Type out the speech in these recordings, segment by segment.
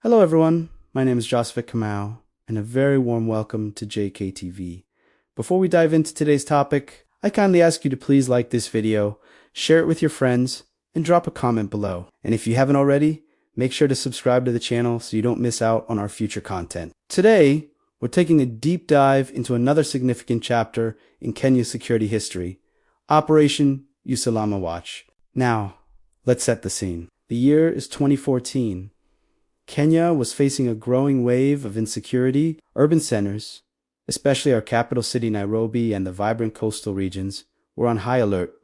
Hello everyone, my name is Joseph Kamau, and a very warm welcome to JKTV. Before we dive into today's topic, I kindly ask you to please like this video, share it with your friends, and drop a comment below. And if you haven't already, make sure to subscribe to the channel so you don't miss out on our future content. Today, we're taking a deep dive into another significant chapter in Kenya's security history, Operation Usalama Watch. Now, let's set the scene. The year is 2014. Kenya was facing a growing wave of insecurity. Urban centers, especially our capital city Nairobi and the vibrant coastal regions, were on high alert.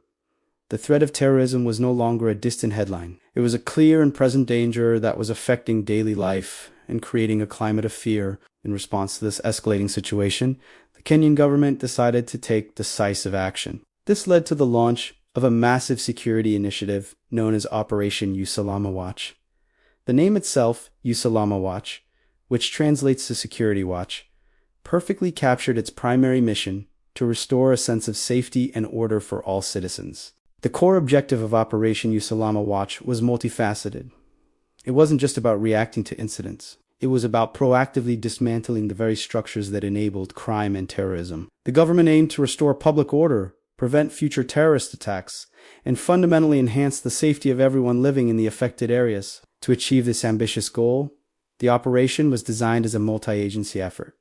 The threat of terrorism was no longer a distant headline. It was a clear and present danger that was affecting daily life and creating a climate of fear. In response to this escalating situation, the Kenyan government decided to take decisive action. This led to the launch of a massive security initiative known as Operation Usalama Watch. The name itself, Usalama Watch, which translates to Security Watch, perfectly captured its primary mission to restore a sense of safety and order for all citizens. The core objective of Operation Usalama Watch was multifaceted. It wasn't just about reacting to incidents. It was about proactively dismantling the very structures that enabled crime and terrorism. The government aimed to restore public order, prevent future terrorist attacks, and fundamentally enhance the safety of everyone living in the affected areas. To achieve this ambitious goal, the operation was designed as a multi-agency effort.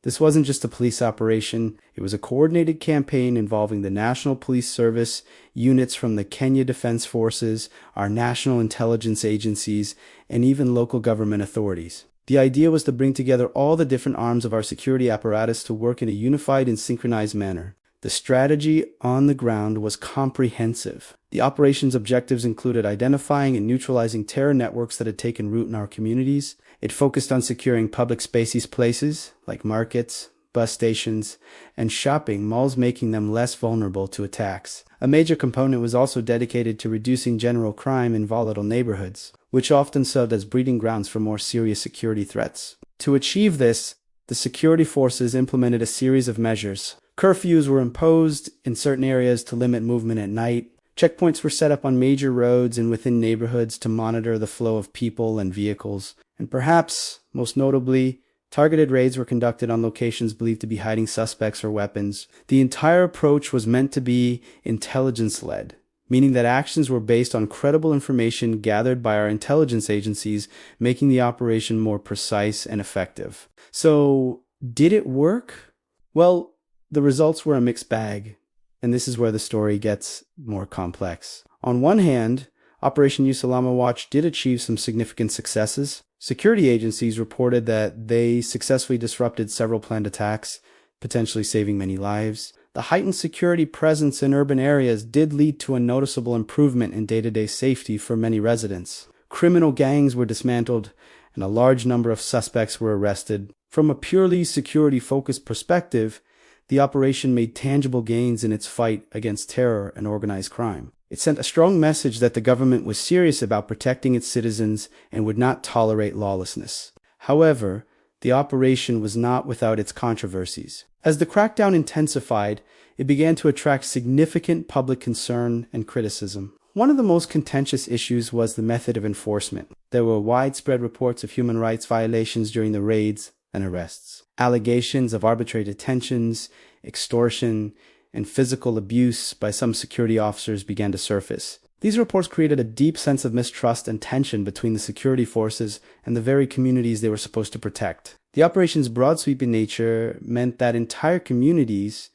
This wasn't just a police operation, it was a coordinated campaign involving the National Police Service, units from the Kenya Defense Forces, our national intelligence agencies, and even local government authorities. The idea was to bring together all the different arms of our security apparatus to work in a unified and synchronized manner. The strategy on the ground was comprehensive. The operation's objectives included identifying and neutralizing terror networks that had taken root in our communities. It focused on securing public spaces, places like markets, bus stations, and shopping malls, making them less vulnerable to attacks. A major component was also dedicated to reducing general crime in volatile neighborhoods, which often served as breeding grounds for more serious security threats. To achieve this, the security forces implemented a series of measures. Curfews were imposed in certain areas to limit movement at night. Checkpoints were set up on major roads and within neighborhoods to monitor the flow of people and vehicles. And perhaps, most notably, targeted raids were conducted on locations believed to be hiding suspects or weapons. The entire approach was meant to be intelligence-led, meaning that actions were based on credible information gathered by our intelligence agencies, making the operation more precise and effective. So, did it work? Well, the results were a mixed bag, and this is where the story gets more complex. On one hand, Operation Usalama Watch did achieve some significant successes. Security agencies reported that they successfully disrupted several planned attacks, potentially saving many lives. The heightened security presence in urban areas did lead to a noticeable improvement in day-to-day safety for many residents. Criminal gangs were dismantled, and a large number of suspects were arrested. From a purely security-focused perspective, the operation made tangible gains in its fight against terror and organized crime. It sent a strong message that the government was serious about protecting its citizens and would not tolerate lawlessness. However, the operation was not without its controversies. As the crackdown intensified, it began to attract significant public concern and criticism. One of the most contentious issues was the method of enforcement. There were widespread reports of human rights violations during the raids and arrests. Allegations of arbitrary detentions, extortion, and physical abuse by some security officers began to surface. These reports created a deep sense of mistrust and tension between the security forces and the very communities they were supposed to protect. The operation's broad sweeping nature meant that entire communities,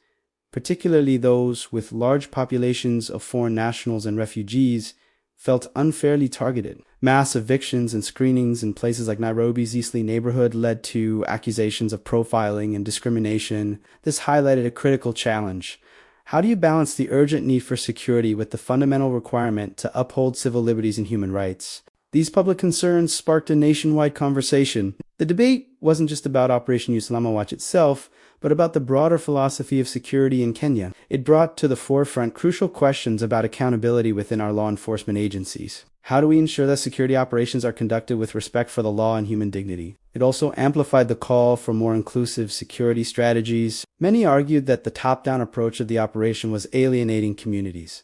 particularly those with large populations of foreign nationals and refugees, felt unfairly targeted. Mass evictions and screenings in places like Nairobi's Eastleigh neighborhood led to accusations of profiling and discrimination. This highlighted a critical challenge. How do you balance the urgent need for security with the fundamental requirement to uphold civil liberties and human rights? These public concerns sparked a nationwide conversation. The debate wasn't just about Operation Usalama Watch itself, but about the broader philosophy of security in Kenya. It brought to the forefront crucial questions about accountability within our law enforcement agencies. How do we ensure that security operations are conducted with respect for the law and human dignity? It also amplified the call for more inclusive security strategies. Many argued that the top-down approach of the operation was alienating communities,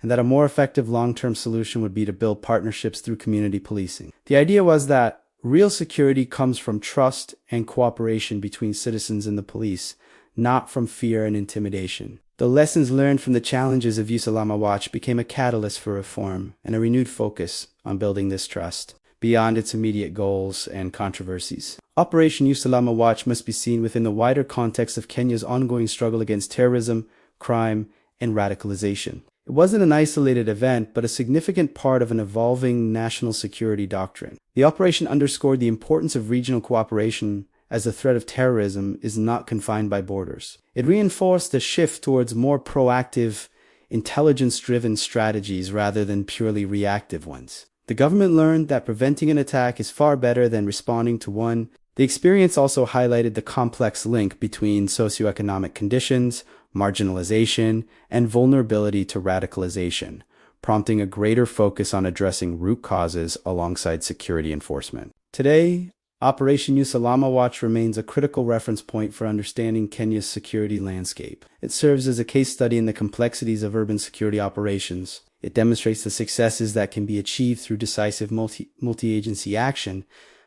and that a more effective long-term solution would be to build partnerships through community policing. The idea was that Real security comes from trust and cooperation between citizens and the police, not from fear and intimidation. The lessons learned from the challenges of Usalama Watch became a catalyst for reform and a renewed focus on building this trust beyond its immediate goals and controversies. Operation Usalama Watch must be seen within the wider context of Kenya's ongoing struggle against terrorism, crime, and radicalization. It wasn't an isolated event, but a significant part of an evolving national security doctrine. The operation underscored the importance of regional cooperation as the threat of terrorism is not confined by borders. It reinforced the shift towards more proactive, intelligence-driven strategies rather than purely reactive ones. The government learned that preventing an attack is far better than responding to one. The experience also highlighted the complex link between socioeconomic conditions, marginalization, and vulnerability to radicalization, prompting a greater focus on addressing root causes alongside security enforcement. Today, Operation Usalama Watch remains a critical reference point for understanding Kenya's security landscape. It serves as a case study in the complexities of urban security operations. It demonstrates the successes that can be achieved through decisive multi-agency action,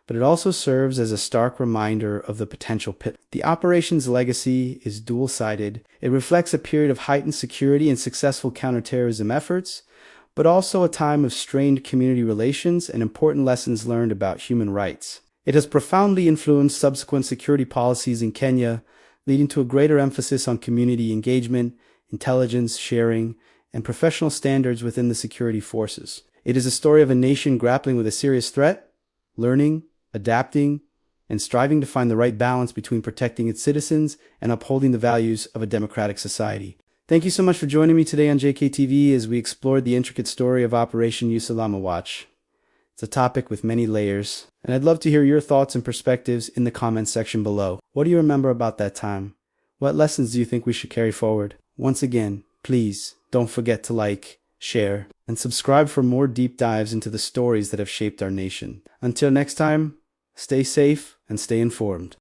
but it also serves as a stark reminder of the potential pit. The operation's legacy is dual-sided. It reflects a period of heightened security and successful counterterrorism efforts, but also a time of strained community relations and important lessons learned about human rights. It has profoundly influenced subsequent security policies in Kenya, leading to a greater emphasis on community engagement, intelligence sharing, and professional standards within the security forces. It is a story of a nation grappling with a serious threat, learning, adapting, and striving to find the right balance between protecting its citizens and upholding the values of a democratic society. Thank you so much for joining me today on JKTV as we explored the intricate story of Operation Usalama Watch. It's a topic with many layers, and I'd love to hear your thoughts and perspectives in the comments section below. What do you remember about that time? What lessons do you think we should carry forward? Once again, please don't forget to like, share, and subscribe for more deep dives into the stories that have shaped our nation. Until next time, stay safe and stay informed.